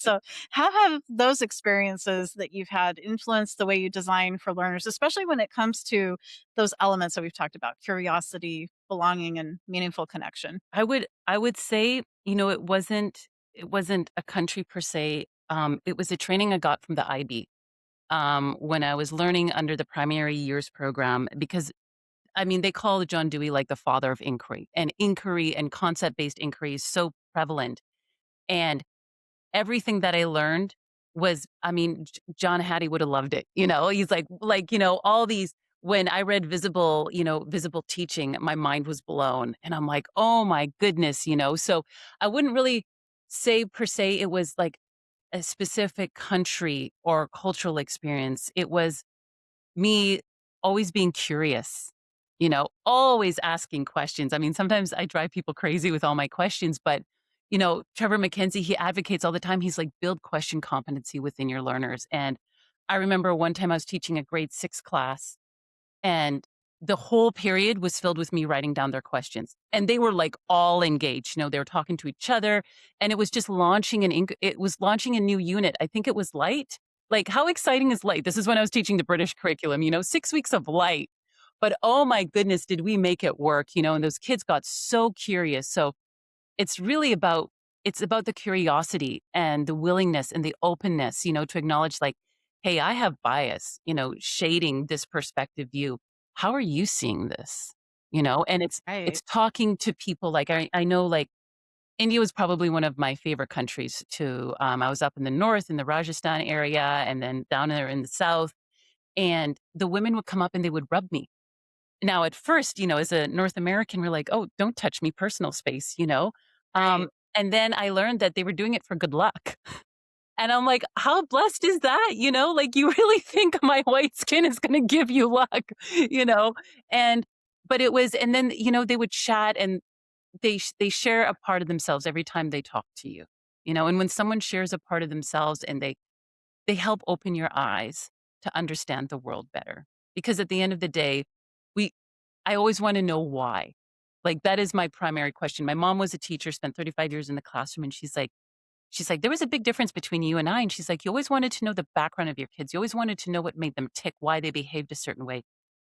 So, how have those experiences that you've had influenced the way you design for learners, especially when it comes to those elements that we've talked about, curiosity, belonging, and meaningful connection? I would say, it wasn't a country per se. It was a training I got from the IB, when I was learning under the primary years program because, I mean, they call John Dewey like the father of inquiry and concept-based inquiry is so prevalent. And everything that I learned was, I mean, John Hattie would have loved it, He's all these when I read visible teaching, my mind was blown, and I'm like, "Oh my goodness," So, I wouldn't really say per se it was like a specific country or cultural experience. It was me always being curious, always asking questions. I mean, sometimes I drive people crazy with all my questions, but, Trevor McKenzie, he advocates all the time. He's like, build question competency within your learners. And I remember one time I was teaching a grade 6 class and the whole period was filled with me writing down their questions. And they were like all engaged. They were talking to each other and it was just it was launching a new unit. I think it was light. Like how exciting is light? This is when I was teaching the British curriculum, 6 weeks of light. But oh my goodness, did we make it work, and those kids got so curious. So it's really about it's about the curiosity and the willingness and the openness, to acknowledge like, "Hey, I have bias, shading this perspective view. How are you seeing this?" And it's Right. talking to people like I know like India was probably one of my favorite countries to I was up in the north in the Rajasthan area and then down there in the south, and the women would come up and they would rub me. Now, at first, as a North American, we're like, "Oh, don't touch me, personal space." Right. And then I learned that they were doing it for good luck. And I'm like, "How blessed is that?" Like, you really think my white skin is gonna give you luck, you know? And but it was and then, they would chat and they share a part of themselves every time they talk to you, And when someone shares a part of themselves and they help open your eyes to understand the world better. Because at the end of the day, we I always wanna know why. Like, that is my primary question. My mom was a teacher, spent 35 years in the classroom, and she's like, "There was a big difference between you and I," and she's like, "You always wanted to know the background of your kids. You always wanted to know what made them tick, why they behaved a certain way."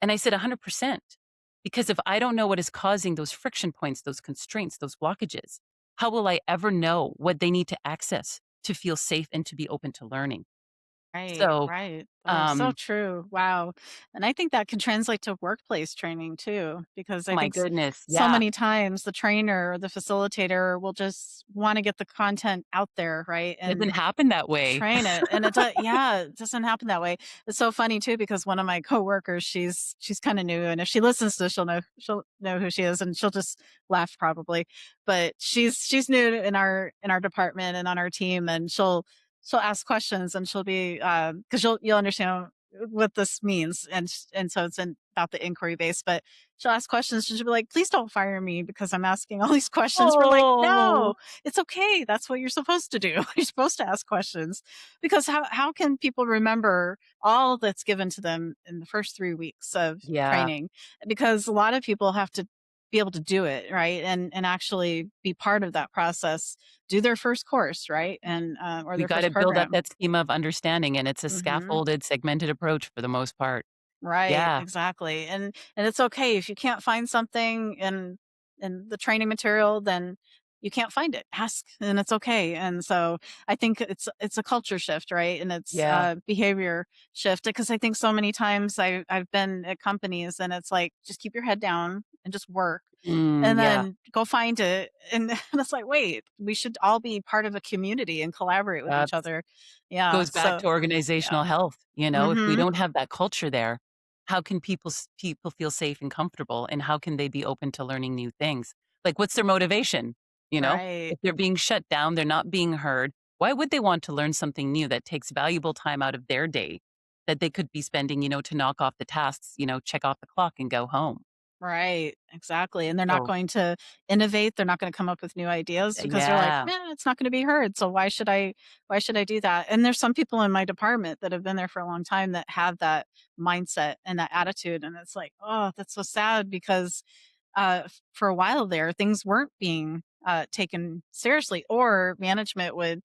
And I said, "100%. Because if I don't know what is causing those friction points, those constraints, those blockages, how will I ever know what they need to access to feel safe and to be open to learning?" Right, So, right. Oh, so um true. Wow. And I think that can translate to workplace training too, because oh I my think goodness, so yeah. many times the trainer or the facilitator will just want to get the content out there, right? Doesn't And happen that way. train it. And yeah, it doesn't happen that way. It's so funny too, because one of my coworkers, she's kind of new. And if she listens to this, she'll know who she is and she'll just laugh probably. But she's new in our department and on our team and she'll ask questions and she'll be because you'll understand what this means and so it's about the inquiry base but she'll ask questions and she'll be like please don't fire me because I'm asking all these questions we're like no Oh, it's okay that's what you're supposed to do you're supposed to ask questions because how can people remember all that's given to them in the first 3 weeks of yeah. training because a lot of people have to be able to do it right and actually be part of that process do their first course, right? And, or We their first gotta build up program. that schema of understanding, and it's a Mhm. scaffolded, segmented approach for the most part. Right, Yeah, exactly. And it's okay if you can't find something in the training material, then you can't find it. Ask, and it's okay. And so I think it's a culture shift, right? And it's yeah. behavior shift because I think so many times I've been at companies and it's like just keep your head down and just work and Yeah. then go find it. And, and it's like, wait, we should all be part of a community and collaborate with each That's other. Yeah. goes back So to yeah. organizational health, if we Mhm. don't have that culture there, how can people feel safe and comfortable, and how can they be open to learning new things? Like, what's their motivation, you know? Right. If they're being shut down, they're not being heard, why would they want to learn something new that takes valuable time out of their day that they could be spending, to knock off the tasks, check off the clock and go home? Right, exactly, and they're not So, going to innovate, they're not gonna come up with new ideas because they're like, yeah. It's not gonna be heard, so why should I do that?" And there's some people in my department that have been there for a long time that have that mindset and that attitude, and it's like, "Oh, that's so sad," because, for a while there, things weren't being, taken seriously, or management would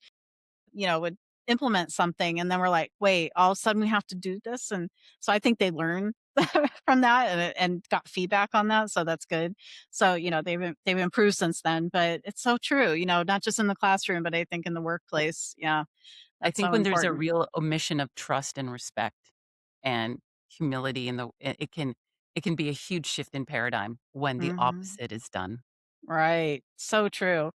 would implement something, and then we're like, "Wait, all of a sudden we have to do this?" And so I think they learned from that and got feedback on that, so that's good. So, they've improved since then, but it's so true, not just in the classroom, but I think in the workplace. Yeah, I that's think so when there's a important. real omission of trust and respect and humility in the it can be a huge shift in paradigm when the Mhm. opposite is done. Right. So true.